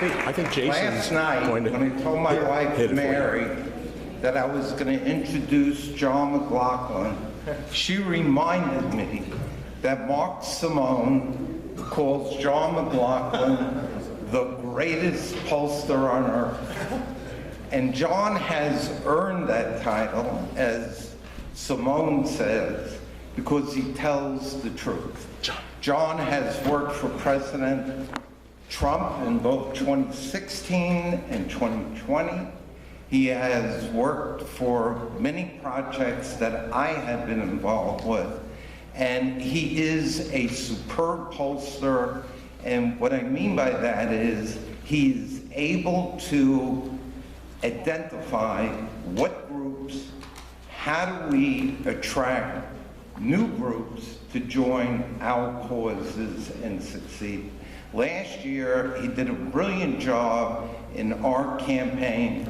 I think Jason's last night, going to when I told my wife, hit it for you. Mary, that I was going to introduce John McLaughlin, she reminded me that Mark Simone calls John McLaughlin the greatest pollster on earth. And John has earned that title, as Simone says, because he tells the truth. John has worked for President Trump in both 2016 and 2020. He has worked for many projects that I have been involved with. And he is a superb pollster. And what I mean by that is he's able to identify what groups, how do we attract new groups to join our causes and succeed. Last year, he did a brilliant job in our campaign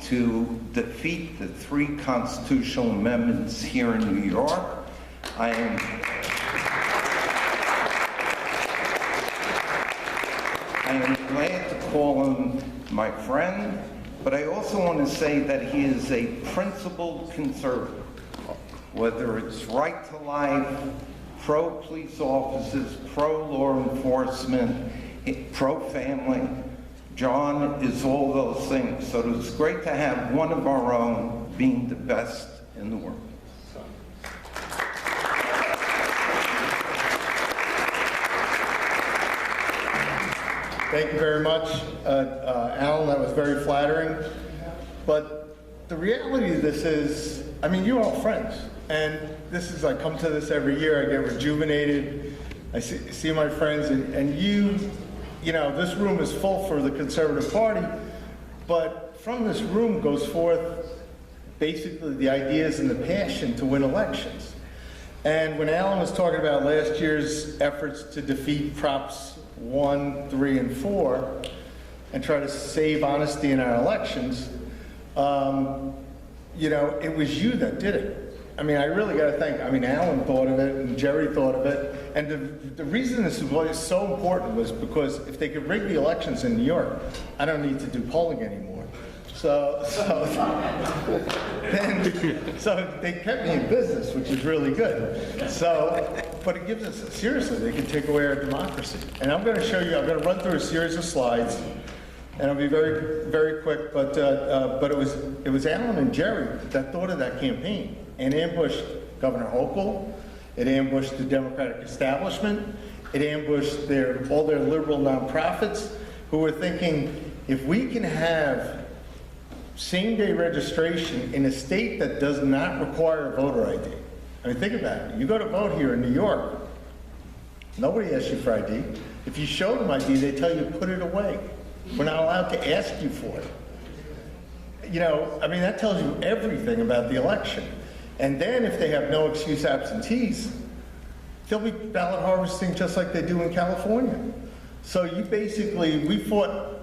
to defeat the 3 constitutional amendments here in New York. I am glad to call him my friend, but I also want to say that he is a principled conservative. Whether it's right to life, pro-police officers, pro-law enforcement, pro-family, John is all those things. So it's great to have one of our own being the best in the world. Thank you very much, Alan. That was very flattering. But the reality of this is, I mean, you're all friends. And this is, I come to this every year, I get rejuvenated. I see my friends, and you know, this room is full for the Conservative Party, but from this room goes forth basically the ideas and the passion to win elections. And when Alan was talking about last year's efforts to defeat Props 1, 3, and 4, and try to save honesty in our elections, you know, it was you that did it. I mean, I really got to thank, I mean, Alan thought of it, and Jerry thought of it, and the reason this was so important was because if they could rig the elections in New York, I don't need to do polling anymore. So they kept me in business, which is really good. So, but it gives us, seriously, they can take away our democracy. And I'm going to show you, I'm going to run through a series of slides, and I'll be very, very quick, but it was Alan and Jerry that thought of that campaign and ambushed Governor Hochul, it ambushed the Democratic establishment, it ambushed all their liberal nonprofits who were thinking, if we can have same-day registration in a state that does not require a voter ID. I mean, think about it. You go to vote here in New York, nobody asks you for ID. If you show them ID, they tell you put it away. We're not allowed to ask you for it. You know, I mean, that tells you everything about the election. And then if they have no excuse absentees, they'll be ballot harvesting just like they do in California. So you basically, we fought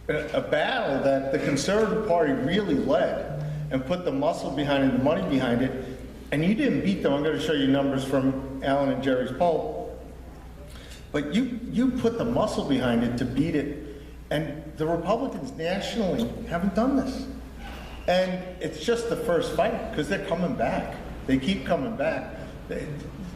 a battle that the Conservative Party really led and put the muscle behind it, the money behind it, and you didn't beat them. I'm going to show you numbers from Alan and Jerry's poll. But you put the muscle behind it to beat it, and the Republicans nationally haven't done this. And it's just the first fight, because they're coming back. They keep coming back.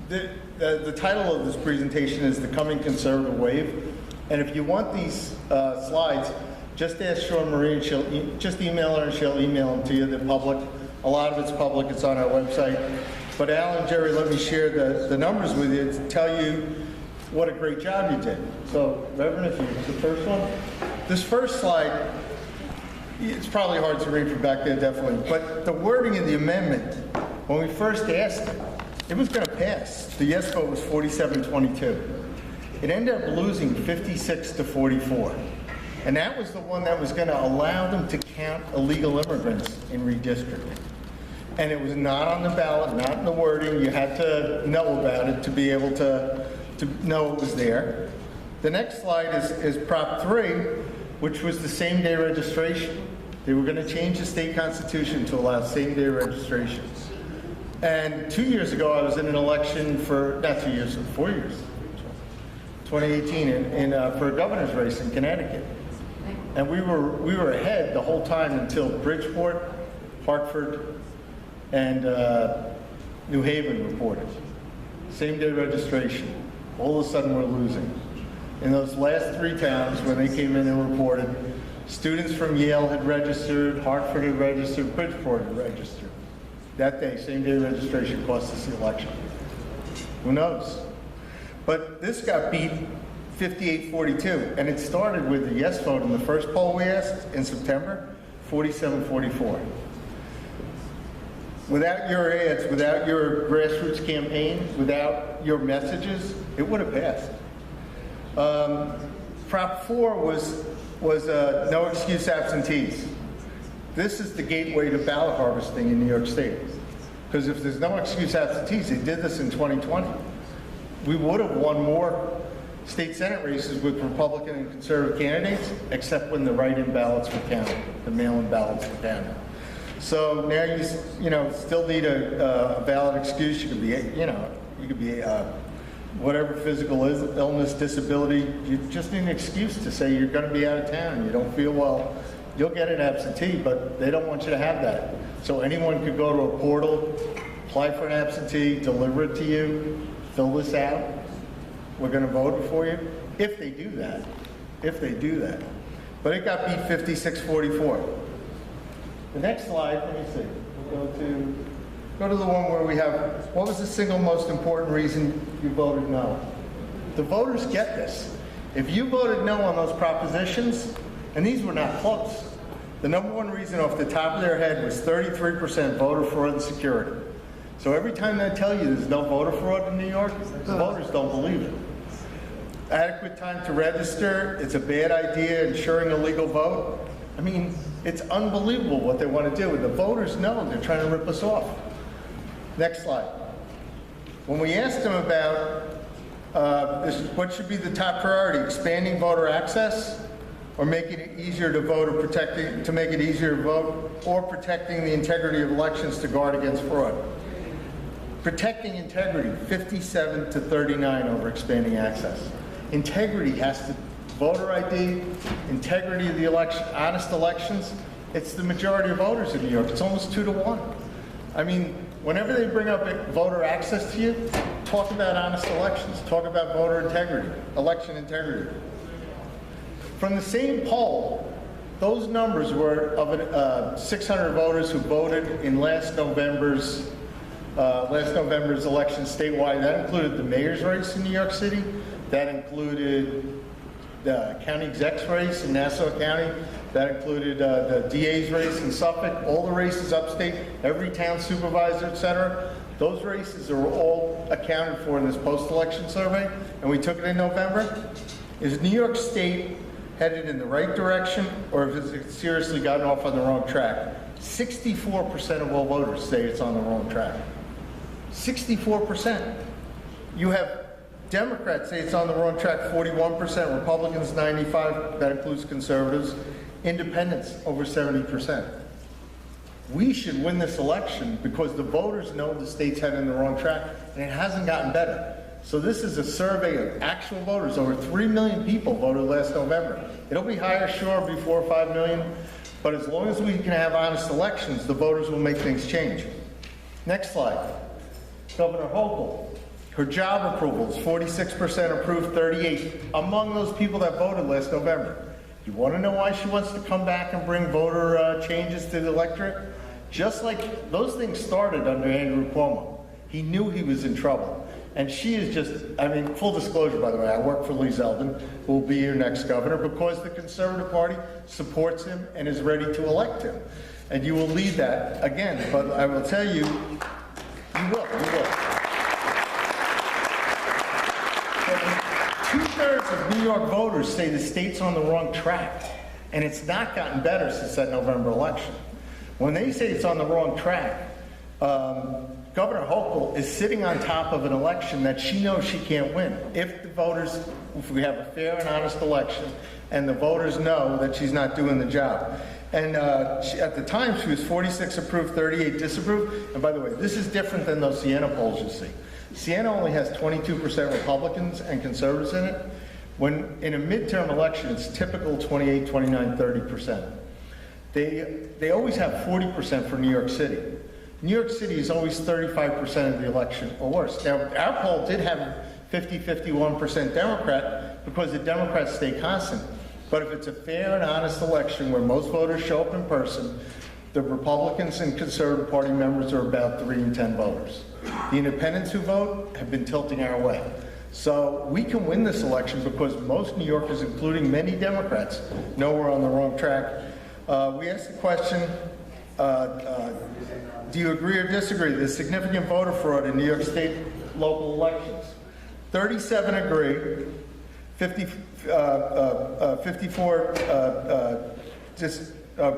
The title of this presentation is The Coming Conservative Wave. And if you want these slides, just ask Sean Marie, and she'll just email her, and she'll email them to you. They're public. A lot of it's public. It's on our website. But Al and Jerry, let me share the numbers with you to tell you what a great job you did. So, Reverend, if you the first one. This first slide, it's probably hard to read from back there, definitely. But the wording of the amendment, when we first asked it, it was going to pass. The yes vote was 47-22. It ended up losing 56-44. And that was the one that was going to allow them to count illegal immigrants in redistricting. And it was not on the ballot, not in the wording. You had to know about it to be able to know it was there. The next slide is Prop 3, which was the same-day registration. They were going to change the state constitution to allow same-day registration. And 2 years ago, I was in an election for, not 2 years, 4 years, 2018, for a governor's race in Connecticut. And we were ahead the whole time until Bridgeport, Hartford, and New Haven reported. Same-day registration. All of a sudden, we're losing. In those last 3 towns, when they came in and reported, students from Yale had registered, Hartford had registered, Bridgeport had registered. That day, same-day registration cost us the election. Who knows? But this got beat 58-42, and it started with the yes vote in the first poll we asked in September, 47-44. Without your ads, without your grassroots campaign, without your messages, it would have passed. Prop 4 was no excuse absentees. This is the gateway to ballot harvesting in New York State. Because if there's no excuse absentees, they did this in 2020. We would have won more state Senate races with Republican and conservative candidates, except when the write-in ballots were counted, the mail-in ballots were counted. So now you still need a valid excuse. You could be whatever physical illness, disability. You just need an excuse to say you're going to be out of town. You don't feel well. You'll get an absentee, but they don't want you to have that. So anyone could go to a portal, apply for an absentee, deliver it to you, fill this out. We're going to vote for you. If they do that. If they do that. But it got beat 56-44. The next slide, let me see. We'll go to the one where we have, what was the single most important reason you voted no? The voters get this. If you voted no on those propositions, and these were not close, the number one reason off the top of their head was 33% voter fraud and security. So every time they tell you there's no voter fraud in New York, the voters don't believe it. Adequate time to register, it's a bad idea, ensuring a legal vote. I mean, it's unbelievable what they want to do, and the voters know they're trying to rip us off. Next slide. When we asked them about what should be the top priority, expanding voter access, or making it easier to vote, or to make it easier to vote, or protecting the integrity of elections to guard against fraud. Protecting integrity, 57-39 over expanding access. Integrity has to, voter ID, integrity of the election, honest elections, it's the majority of voters in New York. It's almost 2-1. I mean, whenever they bring up voter access to you, talk about honest elections, talk about voter integrity, election integrity. From the same poll, those numbers were of 600 voters who voted in last November's election statewide. That included the mayor's race in New York City. That included the county exec's race in Nassau County. That included the DA's race in Suffolk, all the races upstate, every town supervisor, et cetera. Those races are all accounted for in this post-election survey, and we took it in November. Is New York State headed in the right direction, or has it seriously gotten off on the wrong track? 64% of all voters say it's on the wrong track. 64%. You have Democrats say it's on the wrong track, 41%, Republicans 95%, that includes conservatives, independents over 70%. We should win this election because the voters know the state's headed in the wrong track, and it hasn't gotten better. So this is a survey of actual voters. Over 3 million people voted last November. It'll be higher, sure, it'll be 4 or 5 million, but as long as we can have honest elections, the voters will make things change. Next slide. Governor Hochul. Her job approvals, 46% approved, 38 among those people that voted last November. You want to know why she wants to come back and bring voter changes to the electorate? Just like those things started under Andrew Cuomo. He knew he was in trouble. And she is just, I mean, full disclosure, by the way, I work for Lee Zeldin, who will be your next governor, because the Conservative Party supports him and is ready to elect him. And you will lead that again, but I will tell you, you will. 2/3 of New York voters say the state's on the wrong track, and it's not gotten better since that November election. When they say it's on the wrong track, Governor Hochul is sitting on top of an election that she knows she can't win. If we have a fair and honest election, and the voters know that she's not doing the job. And at the time, she was 46 approved, 38 disapproved. And by the way, this is different than those Siena polls you see. Siena only has 22% Republicans and conservatives in it. When in a midterm election, it's typical 28, 29, 30%. They always have 40% for New York City. New York City is always 35% of the election or worse. Now, our poll did have 50, 51% Democrat because the Democrats stay constant. But if it's a fair and honest election where most voters show up in person, the Republicans and Conservative Party members are about 3 in 10 voters. The independents who vote have been tilting our way. So we can win this election because most New Yorkers, including many Democrats, know we're on the wrong track. We asked the question, do you agree or disagree? There's significant voter fraud in New York State local elections. 37 agree, 54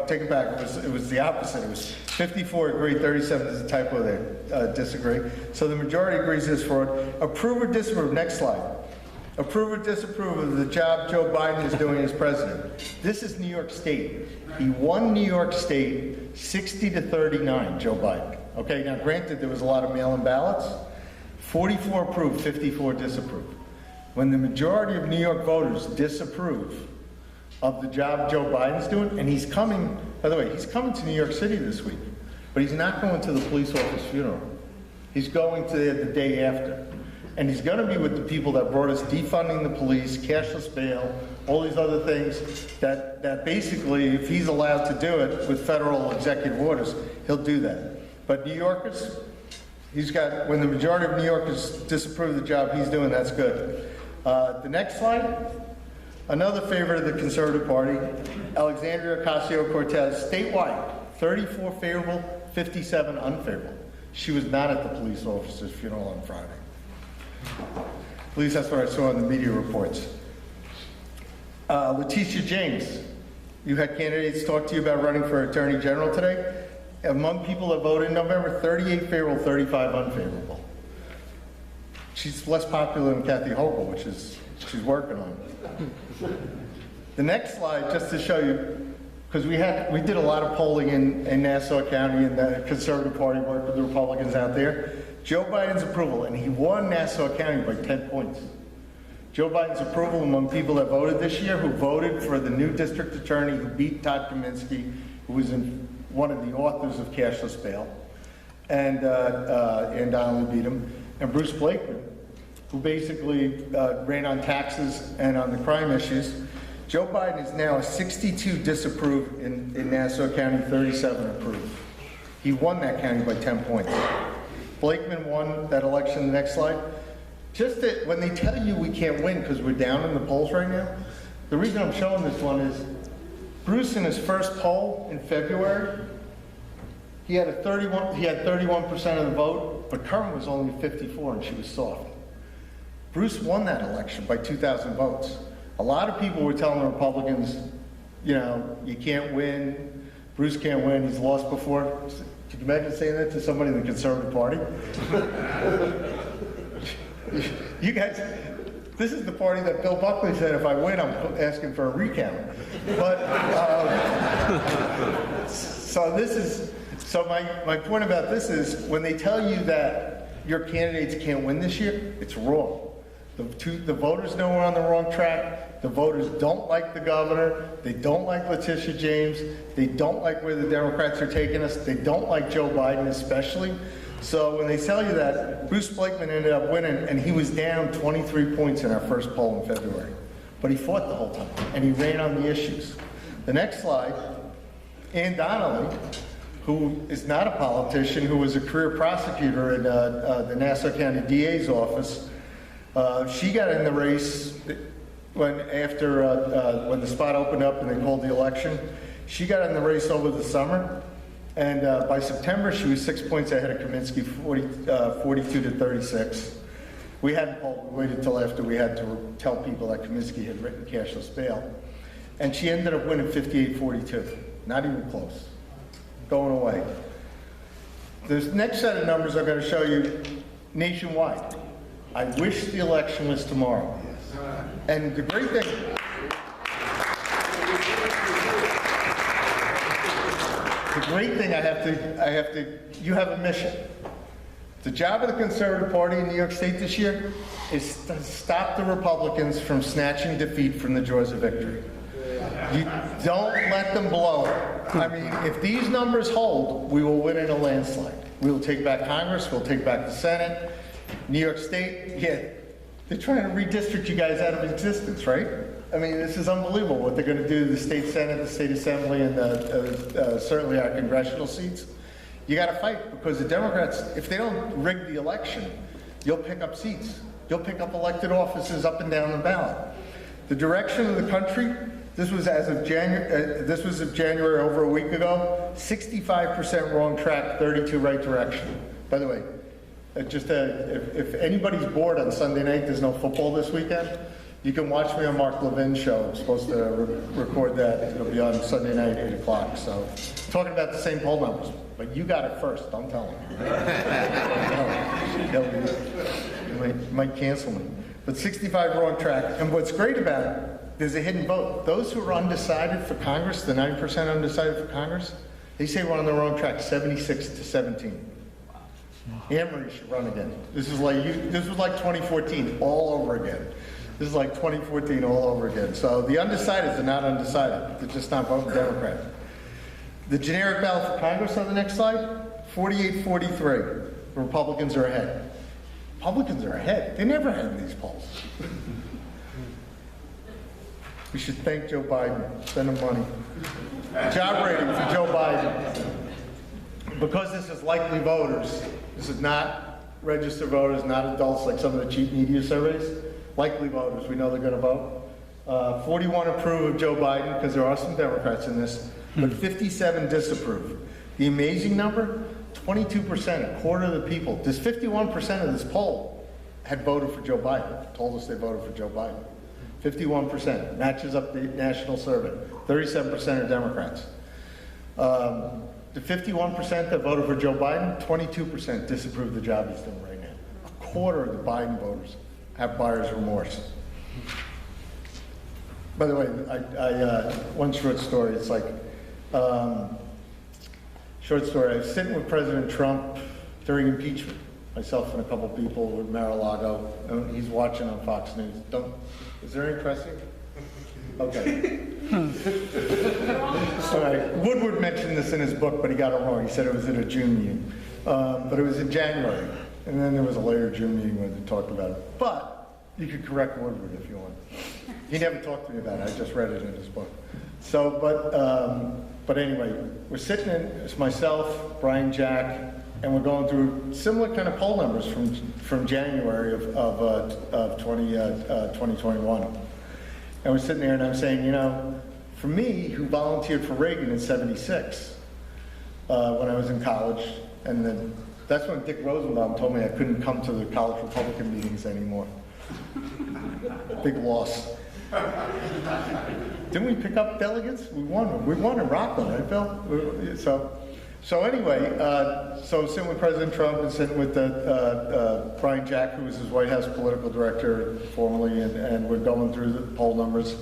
take it back, it was the opposite. It was 54 agree, 37 is a typo there, disagree. So the majority agrees this fraud. Approve or disapprove, next slide. Approve or disapprove of the job Joe Biden is doing as president. This is New York State. He won New York State 60-39, Joe Biden. Okay, now granted there was a lot of mail-in ballots. 44 approved, 54 disapproved. When the majority of New York voters disapprove of the job Joe Biden's doing, and he's coming, by the way, he's coming to New York City this week, but he's not going to the police officer funeral. He's going to the day after. And he's going to be with the people that brought us defunding the police, cashless bail, all these other things that basically, if he's allowed to do it with federal executive orders, he'll do that. But New Yorkers, when the majority of New Yorkers disapprove of the job he's doing, that's good. The next slide, another favorite of the Conservative Party, Alexandria Ocasio-Cortez, statewide, 34 favorable, 57 unfavorable. She was not at the police officer's funeral on Friday. At least that's what I saw in the media reports. Letitia James, you had candidates talk to you about running for Attorney General today. Among people that voted in November, 38 favorable, 35 unfavorable. She's less popular than Kathy Hochul, which she's working on. The next slide, just to show you, because we did a lot of polling in Nassau County, and the Conservative Party worked with the Republicans out there. Joe Biden's approval, and he won Nassau County by 10 points. Joe Biden's approval among people that voted this year, who voted for the new district attorney who beat Todd Kaminsky, who was one of the authors of cashless bail, and Donnelly beat him, and Bruce Blakeman, who basically ran on taxes and on the crime issues. Joe Biden is now 62 disapproved in Nassau County, 37 approved. He won that county by 10 points. Blakeman won that election. The next slide. Just that when they tell you we can't win because we're down in the polls right now, the reason I'm showing this one is Bruce in his first poll in February, he had 31% of the vote, but Karen was only 54 and she was soft. Bruce won that election by 2,000 votes. A lot of people were telling the Republicans, you can't win, Bruce can't win, he's lost before. Could you imagine saying that to somebody in the Conservative Party? You guys, this is the party that Bill Buckley said, if I win, I'm asking for a recount. But, so my point about this is, when they tell you that your candidates can't win this year, it's wrong. The voters know we're on the wrong track. The voters don't like the governor. They don't like Letitia James. They don't like where the Democrats are taking us. They don't like Joe Biden especially. So when they tell you that, Bruce Blakeman ended up winning, and he was down 23 points in our first poll in February. But he fought the whole time, and he ran on the issues. The next slide, Ann Donnelly, who is not a politician, who was a career prosecutor in the Nassau County DA's office. She got in the race when the spot opened up and they called the election. She got in the race over the summer, and by September she was 6 points ahead of Kaminsky, 42-36. We hadn't polled, we waited till after we had to tell people that Kaminsky had written cashless bail. And she ended up winning 58-42, not even close, going away. This next set of numbers I'm going to show you nationwide. I wish the election was tomorrow. And the great thing, you have a mission. The job of the Conservative Party in New York State this year is to stop the Republicans from snatching defeat from the jaws of victory. You don't let them blow it. I mean, if these numbers hold, we will win in a landslide. We will take back Congress, we'll take back the Senate. New York State, yeah, they're trying to redistrict you guys out of existence, right? I mean, this is unbelievable what they're going to do to the state Senate, the state Assembly, and certainly our congressional seats. You got to fight, because the Democrats, if they don't rig the election, you'll pick up seats. You'll pick up elected offices up and down the ballot. The direction of the country, this was as of January over a week ago, 65% wrong track, 32 right direction. By the way, if anybody's bored on Sunday night, there's no football this weekend, you can watch me on Mark Levin's show. I'm supposed to record that. It'll be on Sunday night, 8 o'clock. So, talking about the same poll numbers. But you got it first. Don't tell him. You might cancel me. But 65 wrong track. And what's great about it, there's a hidden vote. Those who are undecided for Congress, the 9% undecided for Congress, they say we're on the wrong track, 76-17. Anne Marie should run again. This was like 2014 all over again. This is like 2014 all over again. So the undecideds are not undecided. They're just not voting Democrat. The generic ballot for Congress on the next slide, 48-43. Republicans are ahead. Republicans are ahead. They never had in these polls. We should thank Joe Biden. Send him money. Job rating for Joe Biden. Because this is likely voters, this is not registered voters, not adults like some of the cheap media surveys. Likely voters, we know they're going to vote. 41 approve of Joe Biden, because there are some Democrats in this, but 57 disapprove. The amazing number, 22%, a quarter of the people. This 51% of this poll had voted for Joe Biden, told us they voted for Joe Biden. 51%, matches up the national survey. 37% are Democrats. The 51% that voted for Joe Biden, 22% disapprove the job he's doing right now. A quarter of the Biden voters have buyer's remorse. By the way, one short story. It's like, short story. I was sitting with President Trump during impeachment. Myself and a couple people with Mar-a-Lago. He's watching on Fox News. Is there any pressing? Okay. All right. Woodward mentioned this in his book, but he got it wrong. He said it was at a June meeting. But it was in January. And then there was a later June meeting where they talked about it. But you could correct Woodward if you want. He never talked to me about it. I just read it in his book. So, but anyway, we're sitting in, it's myself, Brian Jack, and we're going through similar kind of poll numbers from January of 2021. And we're sitting there and I'm saying, you know, for me, who volunteered for Reagan in '76, when I was in college, and then that's when Dick Rosenbaum told me I couldn't come to the college Republican meetings anymore. Big loss. Didn't we pick up delegates? We won. We won in Rockland, right, Bill? So anyway, so sitting with President Trump and sitting with Brian Jack, who was his White House political director formerly, and we're going through the poll numbers.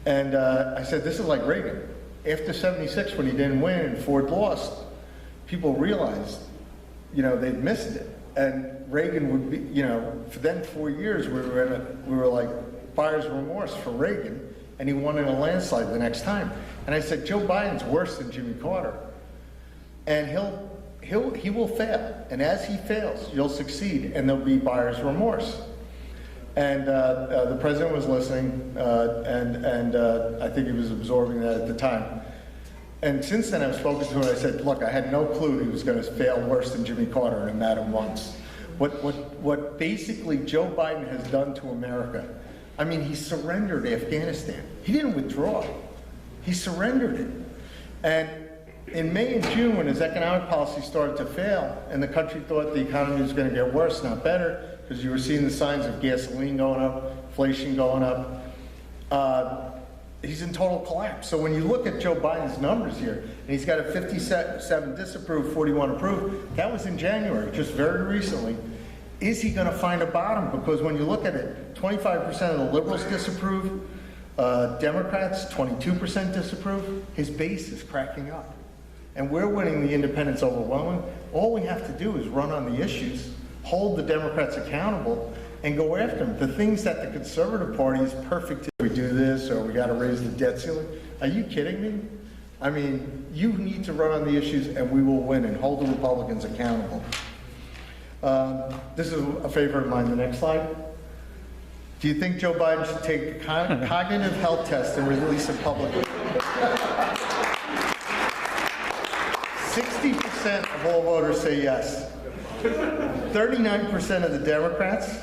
And I said, this is like Reagan. After '76, when he didn't win and Ford lost, people realized, you know, they'd missed it. And Reagan would be, you know, for then 4 years, we were like buyer's remorse for Reagan, and he won in a landslide the next time. And I said, Joe Biden's worse than Jimmy Carter. And he will fail. And as he fails, you'll succeed, and there'll be buyer's remorse. And the president was listening, and I think he was absorbing that at the time. And since then, I've spoken to him, and I said, look, I had no clue he was going to fail worse than Jimmy Carter, and I met him once. What basically Joe Biden has done to America, I mean, he surrendered Afghanistan. He didn't withdraw. He surrendered it. And in May and June, when his economic policy started to fail, and the country thought the economy was going to get worse, not better, because you were seeing the signs of gasoline going up, inflation going up, he's in total collapse. So when you look at Joe Biden's numbers here, and he's got a 57 disapprove, 41 approve, that was in January, just very recently. Is he going to find a bottom? Because when you look at it, 25% of the liberals disapprove, Democrats, 22% disapprove. His base is cracking up. and we're winning the independents overwhelming. All we have to do is run on the issues, hold the Democrats accountable, and go after them. The things that the Conservative Party is perfect to, we do this, or we got to raise the debt ceiling. Are you kidding me? I mean, you need to run on the issues and we will win, and hold the Republicans accountable. This is a favorite of mine, the next slide. Do you think Joe Biden should take a cognitive health test and release it publicly? 60% of all voters say yes. 39% of the Democrats,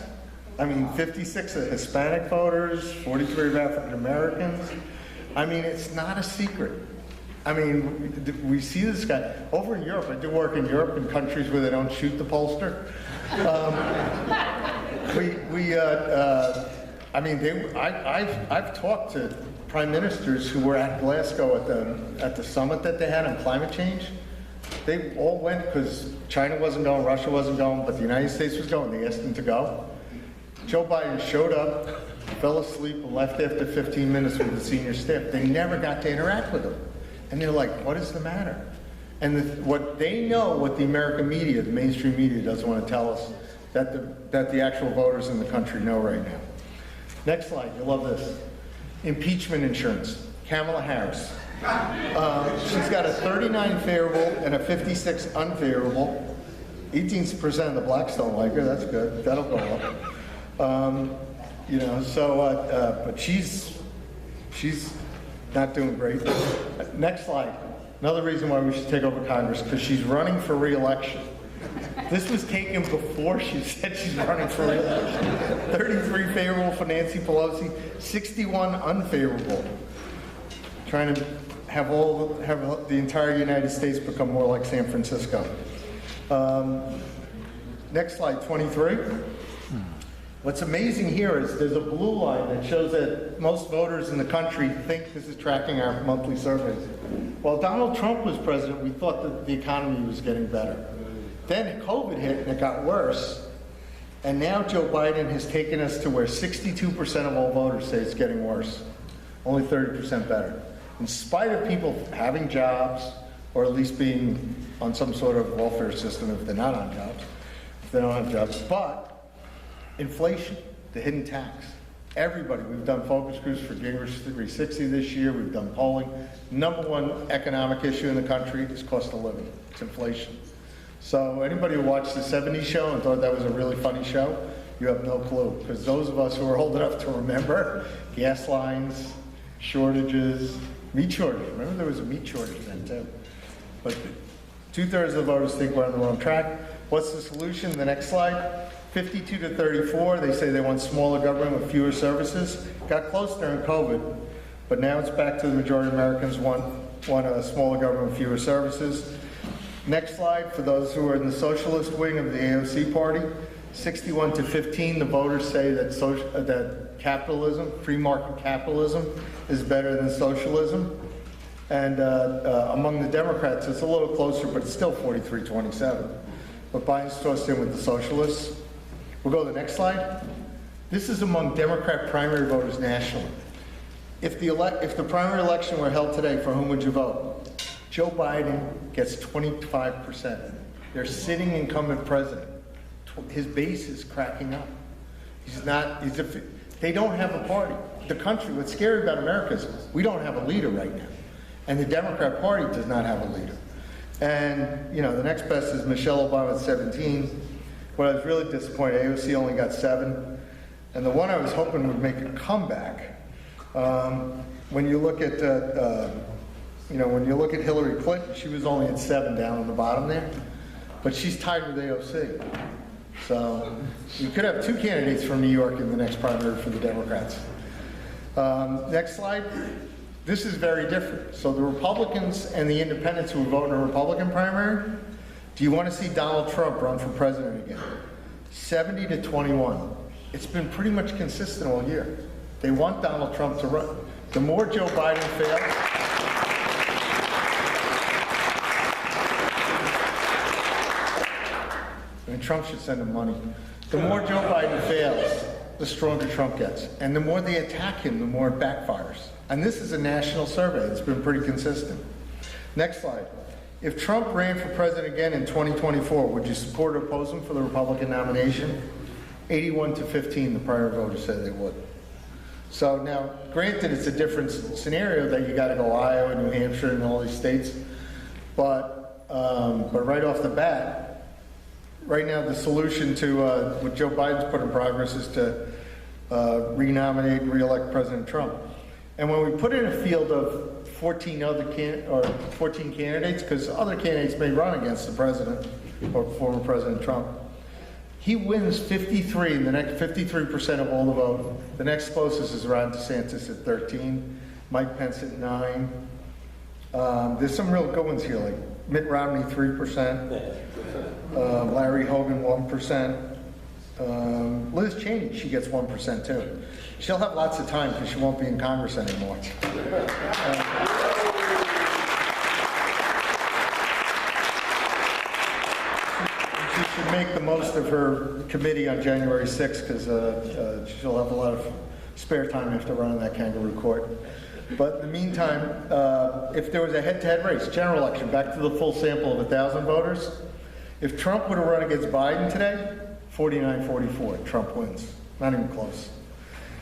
56 of Hispanic voters, 43 of African Americans. It's not a secret. We see this guy over in Europe. I do work in Europe, in countries where they don't shoot the pollster. I've talked to prime ministers who were at Glasgow at the summit that they had on climate change. They all went because China wasn't going, Russia wasn't going, but the United States was going. They asked them to go. Joe Biden showed up, fell asleep, and left after 15 minutes with the senior staff. They never got to interact with him. And they're like, what is the matter? And what they know, what the American media, the mainstream media, doesn't want to tell us, that the actual voters in the country know right now. Next slide, you'll love this. Impeachment insurance. Kamala Harris. She's got a 39 favorable and a 56 unfavorable. 18% of the blacks don't like her. That's good. That'll go up. But she's not doing great. Next slide. Another reason why we should take over Congress, because she's running for re-election. This was taken before she said she's running for re-election. 33 favorable for Nancy Pelosi, 61 unfavorable. Trying to have the entire United States become more like San Francisco. Next slide, 23. What's amazing here is there's a blue line that shows that most voters in the country think this is tracking our monthly surveys. While Donald Trump was president, we thought that the economy was getting better. Then COVID hit and it got worse. And now Joe Biden has taken us to where 62% of all voters say it's getting worse. Only 30% better. In spite of people having jobs, or at least being on some sort of welfare system if they're not on jobs, if they don't have jobs. But inflation, the hidden tax. Everybody, we've done focus groups for Gingrich 360 this year, we've done polling. Number one economic issue in the country is cost of living. It's inflation. So anybody who watched the 70s show and thought that was a really funny show, you have no clue. Because those of us who are old enough to remember gas lines, shortages, meat shortage. Remember there was a meat shortage then too. But 2/3 of the voters think we're on the wrong track. What's the solution? The next slide. 52 to 34, they say they want smaller government with fewer services. Got close during COVID, but now it's back to the majority of Americans want a smaller government with fewer services. Next slide, for those who are in the socialist wing of the AOC party, 61 to 15, the voters say that capitalism, free market capitalism, is better than socialism. And among the Democrats, it's a little closer, but it's still 43-27. But Biden's tossed in with the socialists. We'll go to the next slide. This is among Democrat primary voters nationally. If the primary election were held today, for whom would you vote? Joe Biden gets 25%. Their sitting incumbent president, his base is cracking up. They don't have a party. The country, what's scary about America is we don't have a leader right now. And the Democrat Party does not have a leader. And, the next best is Michelle Obama at 17. What I was really disappointed, AOC only got 7. And the one I was hoping would make a comeback, when you look at Hillary Clinton, she was only at 7 down on the bottom there, but she's tied with AOC. So you could have 2 candidates from New York in the next primary for the Democrats. Next slide. This is very different. So the Republicans and the independents who vote in a Republican primary, do you want to see Donald Trump run for president again? 70 to 21. It's been pretty much consistent all year. They want Donald Trump to run. The more Joe Biden fails, Trump should send him money. The more Joe Biden fails, the stronger Trump gets. And the more they attack him, the more it backfires. And this is a national survey. It's been pretty consistent. Next slide. If Trump ran for president again in 2024, would you support or oppose him for the Republican nomination? 81 to 15, the prior voters said they would. So now, granted, it's a different scenario that you got to go Iowa, New Hampshire, and all these states, but right off the bat, right now the solution to what Joe Biden's put in progress is to renominate and reelect President Trump. And when we put in a field of 14 candidates, because other candidates may run against the president or former President Trump, he wins 53, the next 53% of all the vote. The next closest is Ron DeSantis at 13, Mike Pence at 9. There's some real good ones here, like Mitt Romney 3%, Larry Hogan 1%, Liz Cheney, she gets 1% too. She'll have lots of time because she won't be in Congress anymore. She should make the most of her committee on January 6th because she'll have a lot of spare time after running that kangaroo court. But in the meantime, if there was a head-to-head race, general election, back to the full sample of 1,000 voters, if Trump would have run against Biden today, 49-44, Trump wins. Not even close.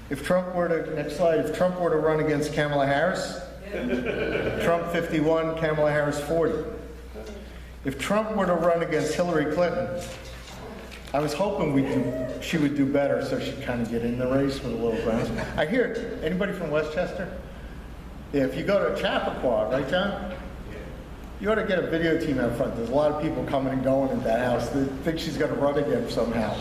If Trump were to, next slide, if Trump were to run against Kamala Harris, Trump 51, Kamala Harris 40. If Trump were to run against Hillary Clinton, I was hoping she would do better so she'd kind of get in the race with a little grounds. I hear, anybody from Westchester? Yeah, if you go to Chappaqua, right, John? You ought to get a video team out front. There's a lot of people coming and going in that house that think she's going to run again somehow.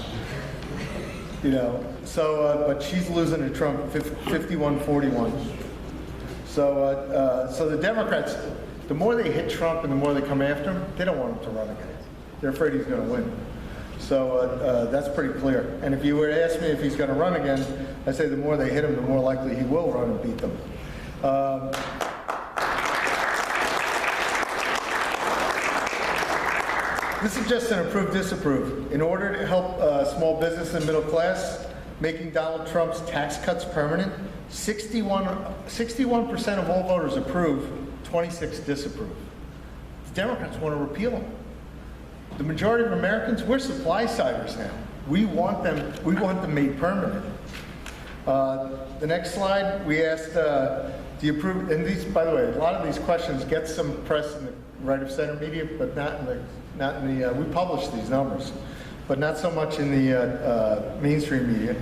You know, so, but she's losing to Trump 51-41. So the Democrats, the more they hit Trump and the more they come after him, they don't want him to run again. They're afraid he's going to win. So that's pretty clear. And if you were to ask me if he's going to run again, I'd say the more they hit him, the more likely he will run and beat them. This is just an approve, disapprove. In order to help small business and middle class, making Donald Trump's tax cuts permanent, 61% of all voters approve, 26 disapprove. The Democrats want to repeal them. The majority of Americans, we're supply-siders now. We want them made permanent. The next slide, we asked, do you approve, and these, by the way, a lot of these questions get some press in the right of center media, but not in the, we publish these numbers, but not so much in the mainstream media.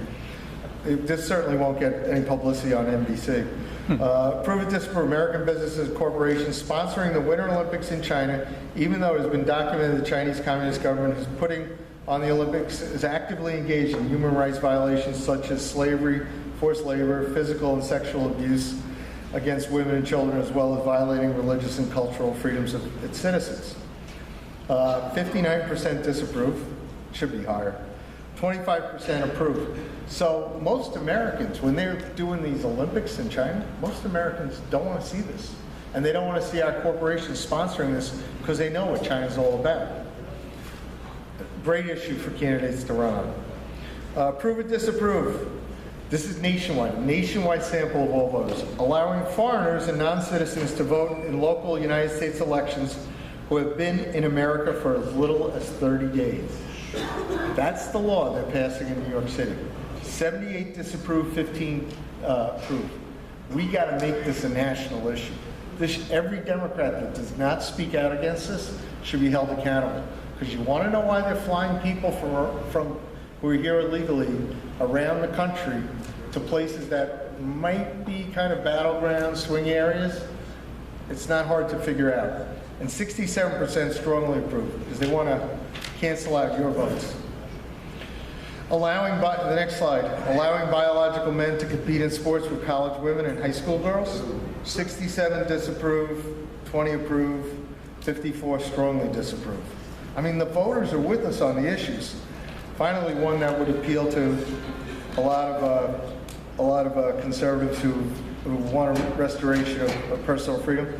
This certainly won't get any publicity on NBC. Approve or disapprove American businesses and corporations sponsoring the Winter Olympics in China, even though it has been documented the Chinese Communist government is putting on the Olympics, is actively engaged in human rights violations such as slavery, forced labor, physical and sexual abuse against women and children, as well as violating religious and cultural freedoms of its citizens. 59% disapprove, should be higher. 25% approve. So most Americans, when they're doing these Olympics in China, most Americans don't want to see this. And they don't want to see our corporations sponsoring this because they know what China's all about. Great issue for candidates to run on. Approve or disapprove. This is nationwide, a nationwide sample of all voters. Allowing foreigners and non-citizens to vote in local United States elections who have been in America for as little as 30 days. That's the law they're passing in New York City. 78 disapprove, 15 approve. We got to make this a national issue. Every Democrat that does not speak out against this should be held accountable. Because you want to know why they're flying people from who are here illegally around the country to places that might be kind of battleground swing areas? It's not hard to figure out. And 67% strongly approve because they want to cancel out your votes. The next slide, allowing biological men to compete in sports with college women and high school girls. 67 disapprove, 20 approve, 54 strongly disapprove. I mean, the voters are with us on the issues. Finally, one that would appeal to a lot of conservatives who want a restoration of personal freedom.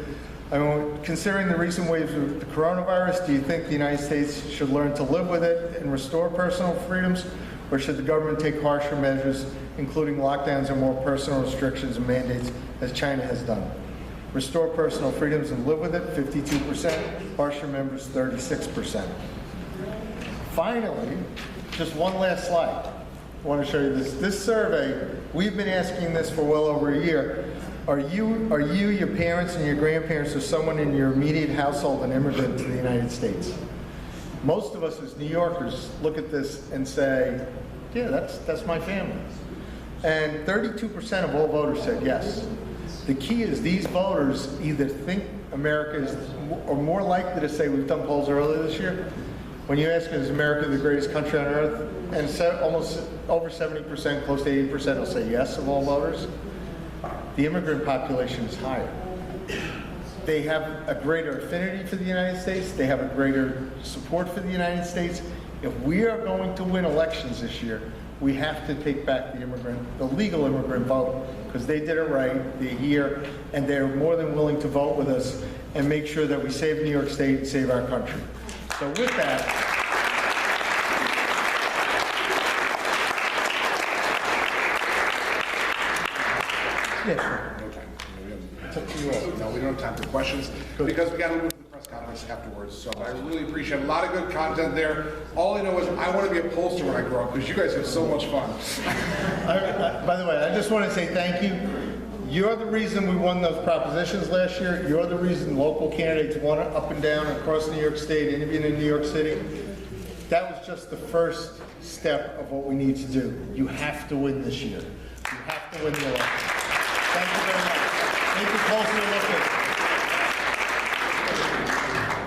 I mean, considering the recent waves of the coronavirus, do you think the United States should learn to live with it and restore personal freedoms, or should the government take harsher measures, including lockdowns and more personal restrictions and mandates, as China has done? Restore personal freedoms and live with it, 52%. Harsher members, 36%. Finally, just one last slide. I want to show you this. This survey, we've been asking this for well over a year. Are you, your parents, and your grandparents, or someone in your immediate household an immigrant to the United States? Most of us as New Yorkers look at this and say, yeah, that's my family. And 32% of all voters said yes. The key is these voters either think America is, or more likely to say, we've done polls earlier this year, when you ask, is America the greatest country on earth? And almost over 70%, close to 80% will say yes of all voters. The immigrant population is higher. They have a greater affinity for the United States. They have a greater support for the United States. If we are going to win elections this year, we have to take back the legal immigrant vote, because they did it right. They're here, and they're more than willing to vote with us and make sure that we save New York State and save our country. So with that, No time. It's up to you all. No, we don't have time for questions because we got to move to the press conference afterwards. So I really appreciate a lot of good content there. All I know is I want to be a pollster when I grow up because you guys have so much fun. by the way, I just want to say thank you. You're the reason we won those propositions last year. You're the reason local candidates won it up and down across New York State, interviewing in New York City. That was just the first step of what we need to do. You have to win this year. You have to win the election. Thank you very much. Take a closer look at it.